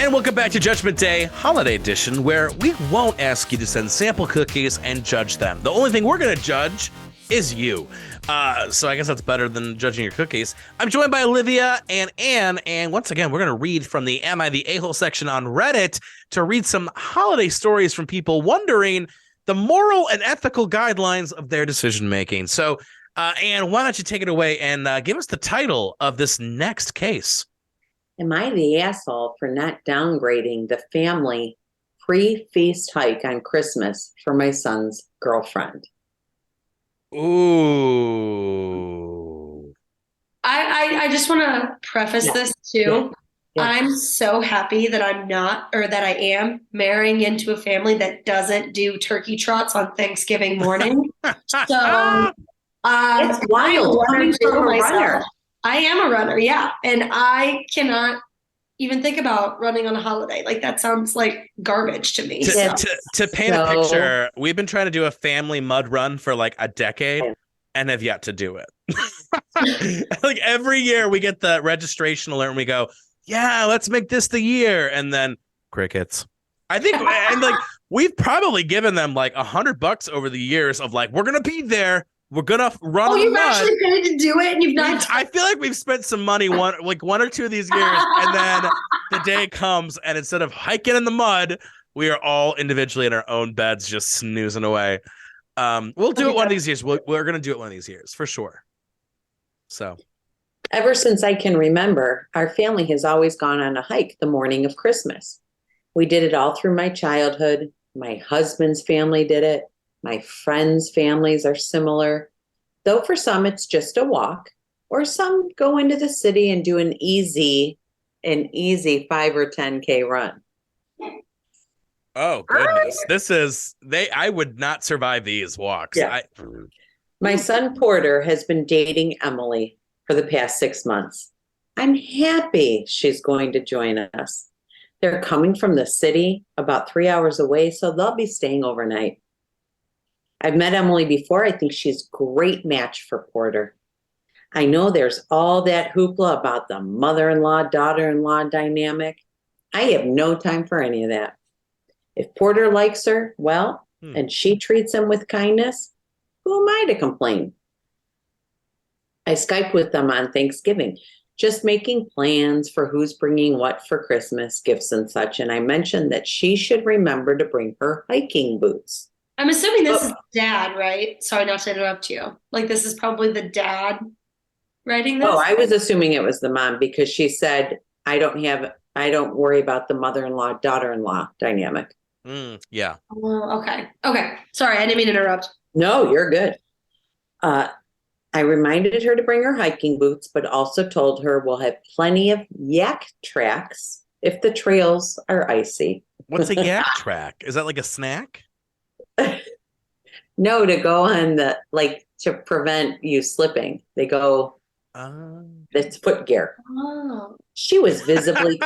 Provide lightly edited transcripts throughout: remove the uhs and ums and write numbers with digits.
And welcome back to Judgment Day Holiday Edition, where we won't ask you to send sample cookies and judge them. The only thing we're going to judge is you. So I guess that's better than judging your cookies. I'm joined by Olivia and Anne, and once again, we're going to read from the Am I the A-Hole section on Reddit to read some holiday stories from people wondering the moral and ethical guidelines of their decision-making. So, Anne, why don't you take it away and give us the title of this next case? Am I the asshole for not downgrading the family pre-feast hike on Christmas for my son's girlfriend? Ooh. I just want to preface this too. Yeah. I'm so happy that I'm not, or that I am marrying into a family that doesn't do turkey trots on Thanksgiving morning. So It's wild. Coming from a runner. I am a runner, yeah. And I cannot even think about running on a holiday. Like, that sounds like garbage to me. To paint a picture, we've been trying to do a family mud run for like a decade and have yet to do it. Like every year we get the registration alert and we go, yeah, let's make this the year. And then crickets. I think, and like, we've probably given them like $100 over the years of like, we're going to be there. We're gonna run. Oh, you've actually paid to do it, and you've not. I feel like we've spent some money one or two of these years, and then the day comes, and instead of hiking in the mud, we are all individually in our own beds, just snoozing away. We'll do it one of these years. We're gonna do it one of these years for sure. So, ever since I can remember, our family has always gone on a hike the morning of Christmas. We did it all through my childhood. My husband's family did it. My friends' families are similar, though for some it's just a walk, or some go into the city and do an easy 5 or 10K run. Oh goodness, I would not survive these walks. Yeah. My son Porter has been dating Emily for the past 6 months. I'm happy she's going to join us. They're coming from the city about 3 hours away, so they'll be staying overnight. I've met Emily before. I think she's a great match for Porter. I know there's all that hoopla about the mother-in-law, daughter-in-law dynamic. I have no time for any of that. If Porter likes her, well, and she treats him with kindness, who am I to complain? I Skyped with them on Thanksgiving, just making plans for who's bringing what for Christmas, gifts and such. And I mentioned that she should remember to bring her hiking boots. I'm assuming this is dad, right? Sorry not to interrupt you. Like, this is probably the dad writing this? Oh, I was assuming it was the mom because she said, I don't worry about the mother-in-law, daughter-in-law dynamic. Yeah. Oh, okay. Okay. Sorry, I didn't mean to interrupt. No, you're good. I reminded her to bring her hiking boots, but also told her we'll have plenty of yak tracks if the trails are icy. What's a yak track? Is that like a snack? No, to go on to prevent you slipping. They go, it's foot gear. Oh. She was visibly,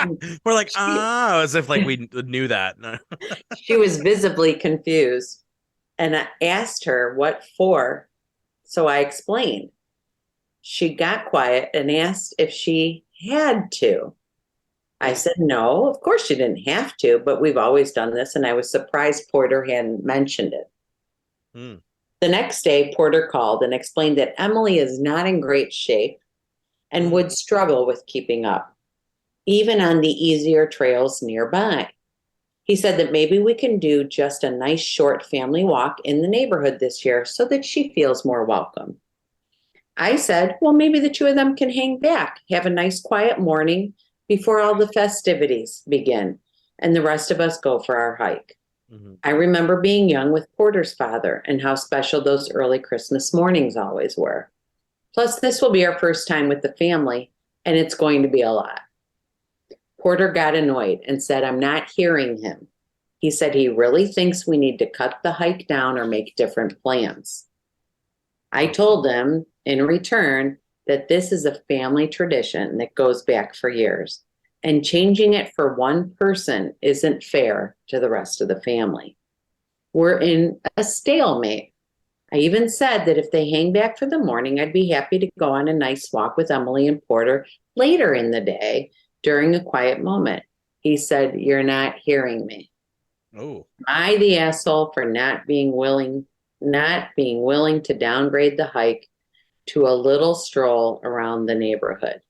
we're like, as if like we knew that. She was visibly confused. And I asked her what for. So I explained. She got quiet and asked if she had to. I said, no, of course she didn't have to, but we've always done this. And I was surprised Porter hadn't mentioned it. The next day, Porter called and explained that Emily is not in great shape and would struggle with keeping up, even on the easier trails nearby. He said that maybe we can do just a nice short family walk in the neighborhood this year so that she feels more welcome. I said, well, maybe the two of them can hang back, have a nice quiet morning before all the festivities begin, and the rest of us go for our hike. I remember being young with Porter's father and how special those early Christmas mornings always were. Plus, this will be our first time with the family, and it's going to be a lot. Porter got annoyed and said, I'm not hearing him. He said he really thinks we need to cut the hike down or make different plans. I told him in return that this is a family tradition that goes back for years, and changing it for one person isn't fair to the rest of the family. We're in a stalemate. I even said that if they hang back for the morning, I'd be happy to go on a nice walk with Emily and Porter later in the day during a quiet moment. He said, "You're not hearing me. Oh. Am I the asshole for not being willing to downgrade the hike to a little stroll around the neighborhood?"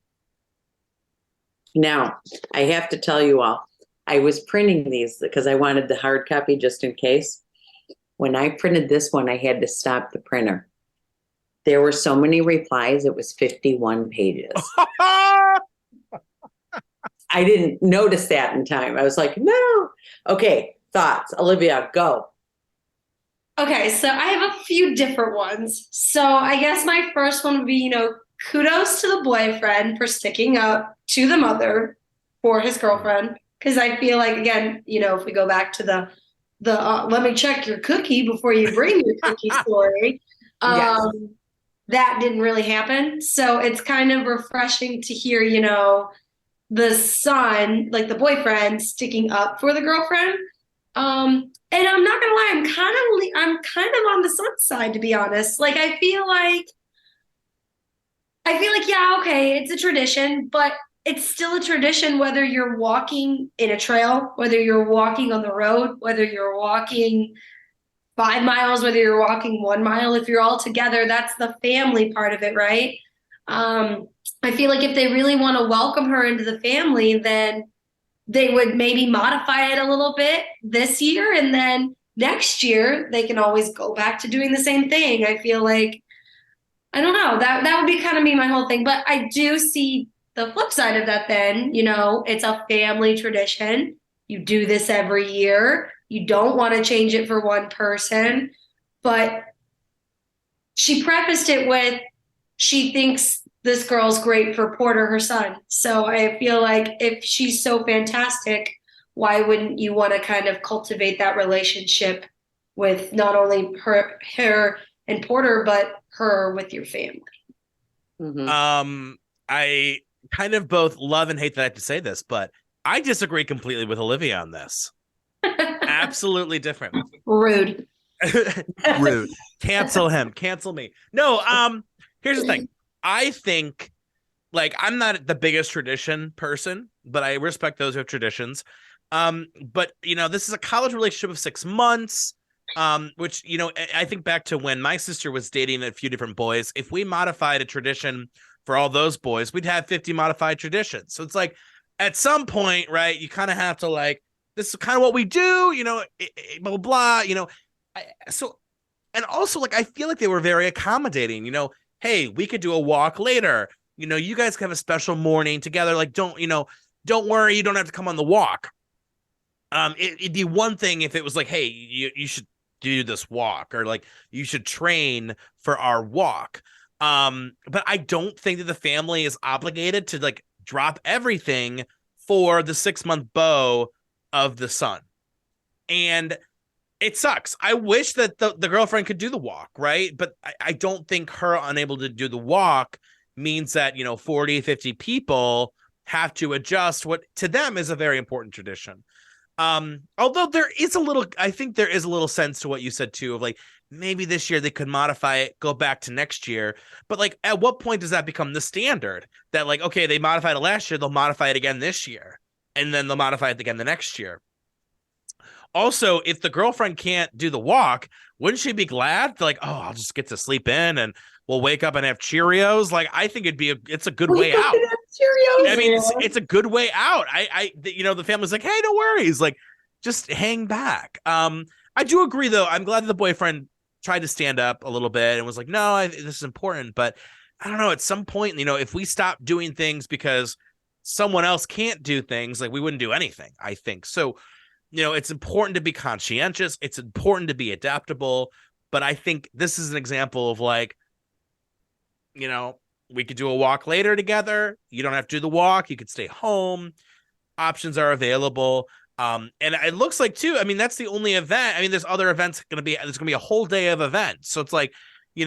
Now, I have to tell you all, I was printing these because I wanted the hard copy just in case. When I printed this one, I had to stop the printer. There were so many replies, it was 51 pages. I didn't notice that in time. I was like, no. Okay, thoughts. Olivia, go. Okay, so I have a few different ones. So I guess my first one would be, kudos to the boyfriend for sticking up to the mother for his girlfriend. Because I feel like, again, if we go back to the let me check your cookie before you bring your cookie story, Yes. that didn't really happen. So it's kind of refreshing to hear, the son, like the boyfriend, sticking up for the girlfriend. And I'm not gonna lie, I'm kind of on the son's side, to be honest. Like I feel like yeah, okay, it's a tradition, but it's still a tradition whether you're walking in a trail, whether you're walking on the road, whether you're walking 5 miles, whether you're walking 1 mile. If you're all together, that's the family part of it, right? I feel like if they really want to welcome her into the family, then they would maybe modify it a little bit this year, and then next year they can always go back to doing the same thing. I feel like, I don't know, that would be kind of me, my whole thing. But I do see the flip side of that then, it's a family tradition. You do this every year. You don't want to change it for one person. But she prefaced it with, she thinks this girl's great for Porter, her son. So I feel like if she's so fantastic, why wouldn't you want to kind of cultivate that relationship with not only her and Porter, but her with your family? Mm-hmm. I kind of both love and hate that I have to say this, but I disagree completely with Olivia on this. Absolutely different. Rude. Rude. Cancel him. Cancel me. No, here's the thing. I think, like, I'm not the biggest tradition person, but I respect those who have traditions. But this is a college relationship of 6 months. Which, I think back to when my sister was dating a few different boys. If we modified a tradition for all those boys, we'd have 50 modified traditions. So it's like, at some point, right, you kind of have to, like, this is kind of what we do, blah, blah, blah, so, and also, like, I feel like they were very accommodating, hey, we could do a walk later. You guys can have a special morning together. Like, don't worry, you don't have to come on the walk. It'd be one thing if it was like, hey, you should do this walk, or like you should train for our walk. But I don't think that the family is obligated to like drop everything for the 6-month beau of the son. And it sucks. I wish that the girlfriend could do the walk, right? But I don't think her unable to do the walk means that, 40, 50 people have to adjust what to them is a very important tradition. Although I think there is a little sense to what you said too, of like, maybe this year they could modify it, go back to next year. But like, at what point does that become the standard that like, okay, they modified it last year, they'll modify it again this year, and then they'll modify it again the next year. Also, if the girlfriend can't do the walk, wouldn't she be glad? Like, oh, I'll just get to sleep in and we'll wake up and have Cheerios. Like, I think it's a good way out. Cheerios. I mean, it's a good way out. The family's like, hey, no worries. Like, just hang back. I do agree though. I'm glad that the boyfriend tried to stand up a little bit and was like, no, this is important. But I don't know, at some point, if we stop doing things because someone else can't do things, like we wouldn't do anything, I think. So, it's important to be conscientious. It's important to be adaptable. But I think this is an example of like, we could do a walk later together. You don't have to do the walk. You could stay home. Options are available. And it looks like too, I mean, that's the only event. I mean, there's other events there's going to be a whole day of events. So it's like, you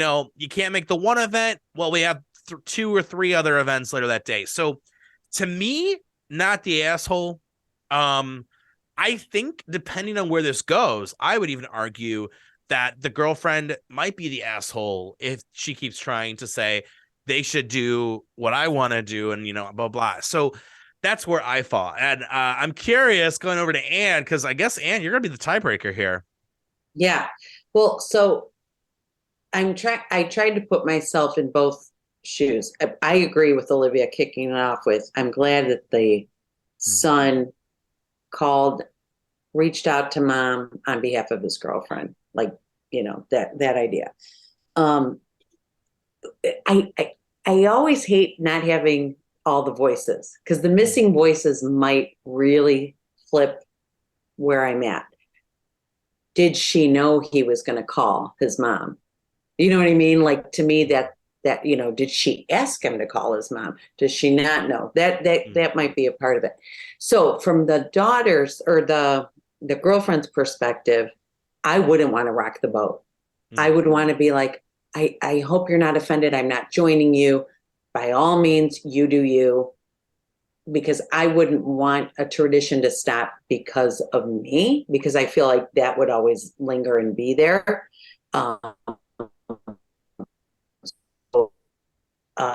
can't make the one event. Well, we have 2 or 3 other events later that day. So to me, not the asshole. I think depending on where this goes, I would even argue that the girlfriend might be the asshole if she keeps trying to say they should do what I want to do and, blah, blah. So That's where I fall. And I'm curious going over to Anne, because I guess, Anne, you're going to be the tiebreaker here. Yeah. Well, so I tried to put myself in both shoes. I agree with Olivia kicking it off with, I'm glad that the son called, reached out to mom on behalf of his girlfriend. Like, that idea. I always hate not having all the voices, because the missing voices might really flip where I'm at. Did she know he was going to call his mom? You know what I mean? Like, to me, that did she ask him to call his mom? Does she not know? That might be a part of it. So from the daughter's or the girlfriend's perspective, I wouldn't want to rock the boat. I would want to be like, I hope you're not offended. I'm not joining you. By all means, you do you. Because I wouldn't want a tradition to stop because of me, because I feel like that would always linger and be there.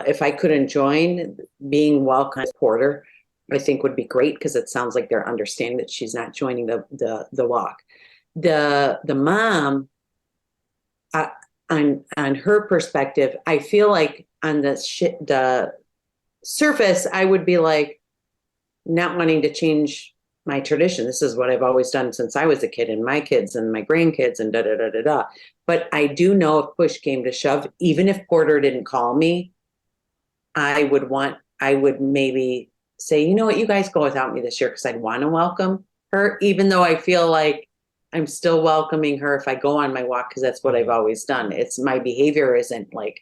If I couldn't join, being welcome as Porter, I think would be great, because it sounds like they're understanding that she's not joining the walk. The mom, on her perspective, I feel like on the surface, I would be like, not wanting to change my tradition. This is what I've always done since I was a kid, and my kids and my grandkids and da da da da da. But I do know if push came to shove, even if Porter didn't call me, I would maybe say, you know what, you guys go without me this year, because I'd want to welcome her, even though I feel like I'm still welcoming her if I go on my walk, because that's what I've always done. It's my behavior isn't like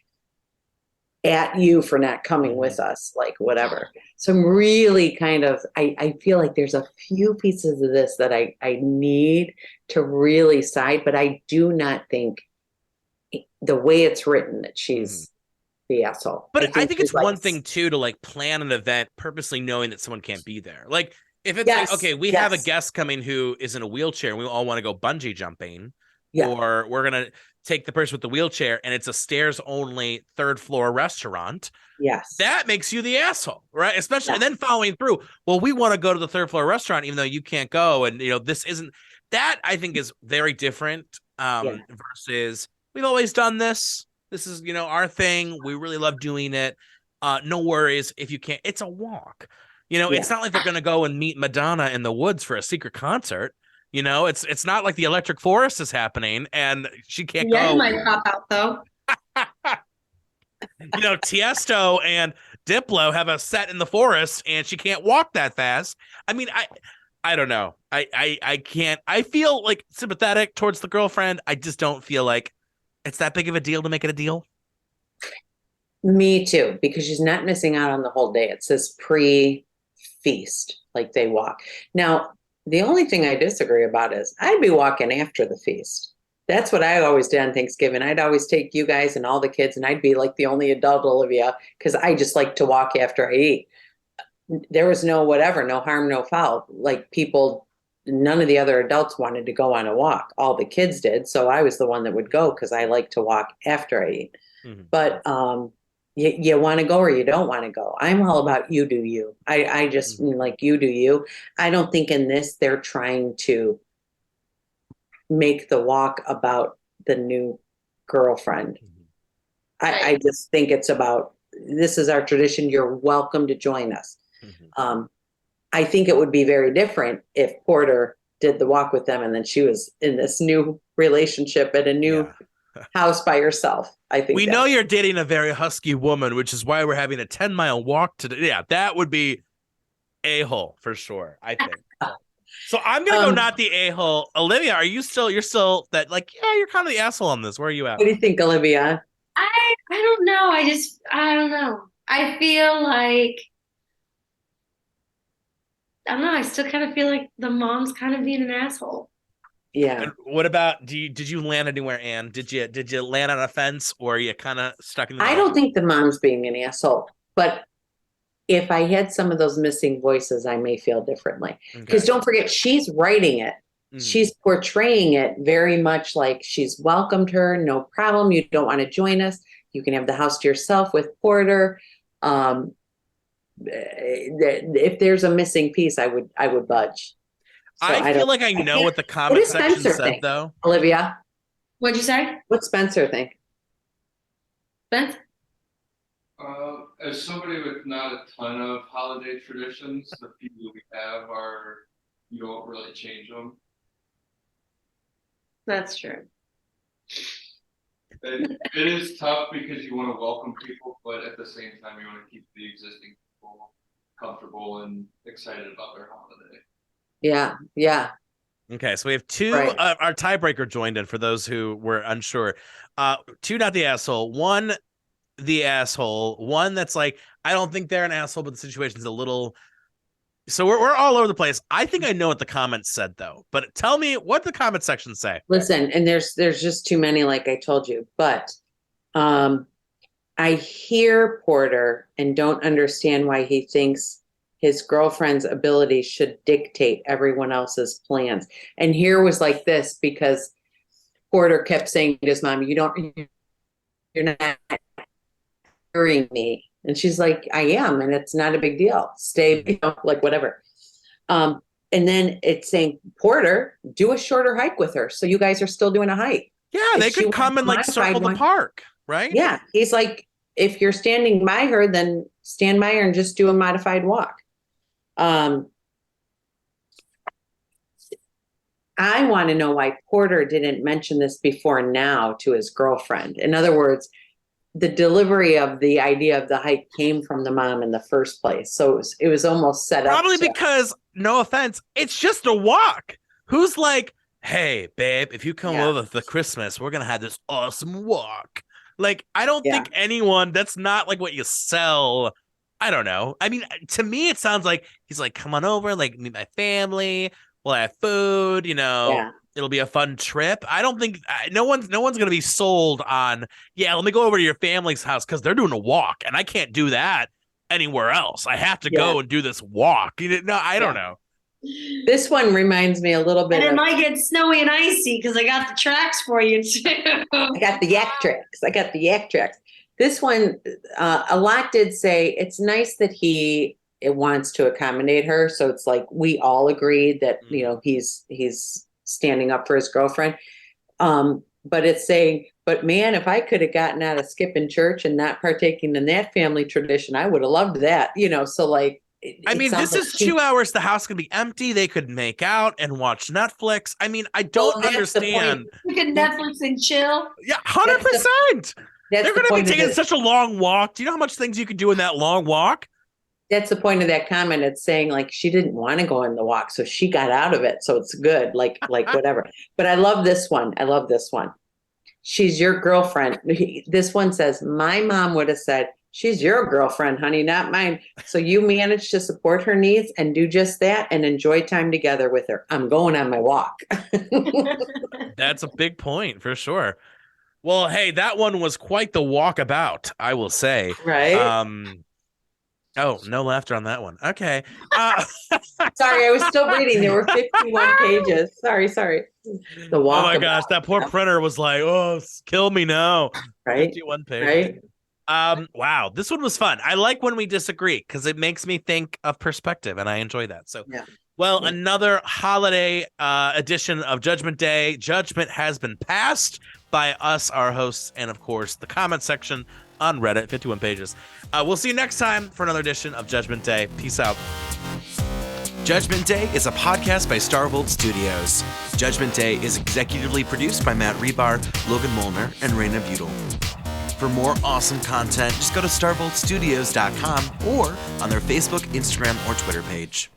at you for not coming with us, like whatever. So I'm really kind of, I feel like there's a few pieces of this that I need to really side, but I do not think the way it's written that she's the asshole. But I think it's one thing too to like plan an event purposely knowing that someone can't be there. Like if it's like, okay, we have a guest coming who is in a wheelchair and we all want to go bungee jumping, or we're going to take the person with the wheelchair and it's a stairs only third floor restaurant. Yes. That makes you the asshole, right? Especially, and then following through, well, we want to go to the third floor restaurant, even though you can't go. And, this isn't, that I think is very different versus we've always done this. This is, our thing. We really love doing it. No worries if you can't. It's a walk. It's not like they're going to go and meet Madonna in the woods for a secret concert. It's not like the Electric Forest is happening and she can't go. Yeah, might pop out though. Tiesto and Diplo have a set in the forest and she can't walk that fast. I mean, I don't know. I can't. I feel like sympathetic towards the girlfriend. I just don't feel like it's that big of a deal to make it a deal. Me too, because she's not missing out on the whole day. It says pre-feast, like they walk. Now, the only thing I disagree about is I'd be walking after the feast. That's what I always did on Thanksgiving. I'd always take you guys and all the kids, and I'd be like the only adult Olivia, because I just like to walk after I eat. There was no whatever, no harm, no foul. Like people, none of the other adults wanted to go on a walk. All the kids did. So I was the one that would go because I like to walk after I eat. But you want to go or you don't want to go. I'm all about you do you. I just mean like you do you. I don't think in this they're trying to make the walk about the new girlfriend. I just think it's about, this is our tradition. You're welcome to join us. I think it would be very different if Porter did the walk with them and then she was in this new relationship at a new house by herself. I think we know you're dating a very husky woman, which is why we're having a 10-mile walk today. Yeah, that would be a-hole for sure, I think. So I'm gonna go not the a-hole. Olivia, you're still that, like, you're kind of the asshole on this. Where are you at? What do you think, Olivia? I don't know. I don't know. I feel like, I don't know. I still kind of feel like the mom's kind of being an asshole. Yeah. And what about, did you land anywhere, Anne? Did you land on a fence, or are you kind of stuck in the middle? I don't think the mom's being an asshole, but if I had some of those missing voices, I may feel differently. Because don't forget, she's writing it. She's portraying it very much like she's welcomed her. No problem. You don't want to join us. You can have the house to yourself with Porter. if there's a missing piece, I would budge. So I feel like I know what the comment does section Spencer said, think? though. Olivia, What'd you say, what's Spencer think? Spence? As somebody with not a ton of holiday traditions, the few that we have you don't really change them. That's true. It is tough because you want to welcome people, but at the same time, you want to keep the existing people comfortable and excited about their holiday. Yeah, yeah. Okay, so we have two. Right. Our tiebreaker joined in for those who were unsure. Two, not the asshole. One, the asshole. One that's like, I don't think they're an asshole, but the situation's a little. So we're all over the place. I think I know what the comments said, though. But tell me what the comment section say. Listen, and there's just too many, like I told you. But I hear Porter and don't understand why he thinks his girlfriend's ability should dictate everyone else's plans. And here was like this because Porter kept saying to his mom, you're not hearing me. And she's like, I am, and it's not a big deal. Stay, like whatever. And then it's saying, Porter, do a shorter hike with her. So you guys are still doing a hike. Yeah, If they she could come and like wants circle the one- park, right? Yeah. He's like, if you're standing by her, then stand by her and just do a modified walk. I want to know why Porter didn't mention this before now to his girlfriend. In other words, the delivery of the idea of the hike came from the mom in the first place. So it was almost set up. Probably because, no offense, it's just a walk. Who's like, hey, babe, if you come over for Christmas, we're going to have this awesome walk. Like, I don't think anyone, that's not like what you sell. I don't know. I mean, to me, it sounds like he's like, come on over, like meet my family. We'll have food, It'll be a fun trip. I don't think no one's going to be sold on, let me go over to your family's house because they're doing a walk and I can't do that anywhere else. I have to go and do this walk. No, I don't know. This one reminds me a little bit. And it might get snowy and icy because I got the tracks for you too. I got the yak tracks. This one, a lot did say it's nice that it wants to accommodate her. So it's like we all agreed that he's standing up for his girlfriend. But it's saying, but man, if I could have gotten out of skipping church and not partaking in that family tradition, I would have loved that. So like. I mean, this is 2 hours. The house can be empty. They could make out and watch Netflix. I mean, I don't understand. We could Netflix and chill. Yeah, 100%. They're going to be taking such a long walk. Do you know how much things you could do in that long walk? That's the point of that comment. It's saying like she didn't want to go on the walk, so she got out of it. So it's good, like whatever. But I love this one. She's your girlfriend. This one says, my mom would have said, she's your girlfriend, honey, not mine. So you managed to support her needs and do just that and enjoy time together with her. I'm going on my walk. That's a big point for sure. Well, hey, that one was quite the walkabout, I will say. Right. Oh, no laughter on that one. Okay. Sorry, I was still reading. There were 51 pages. Sorry. The walkabout. Oh my gosh, that poor printer was like, oh, kill me now. Right. 51 pages. Right. Wow, this one was fun. I like when we disagree because it makes me think of perspective, and I enjoy that. So, another holiday edition of Judgment Day. Judgment has been passed by us, our hosts, and of course, the comment section on Reddit, 51 pages. We'll see you next time for another edition of Judgment Day. Peace out. Judgment Day is a podcast by Starvolt Studios. Judgment Day is executively produced by Matt Hribar, Logan Molnar, and Raina Beutel. For more awesome content, just go to starvoltstudios.com or on their Facebook, Instagram, or Twitter page.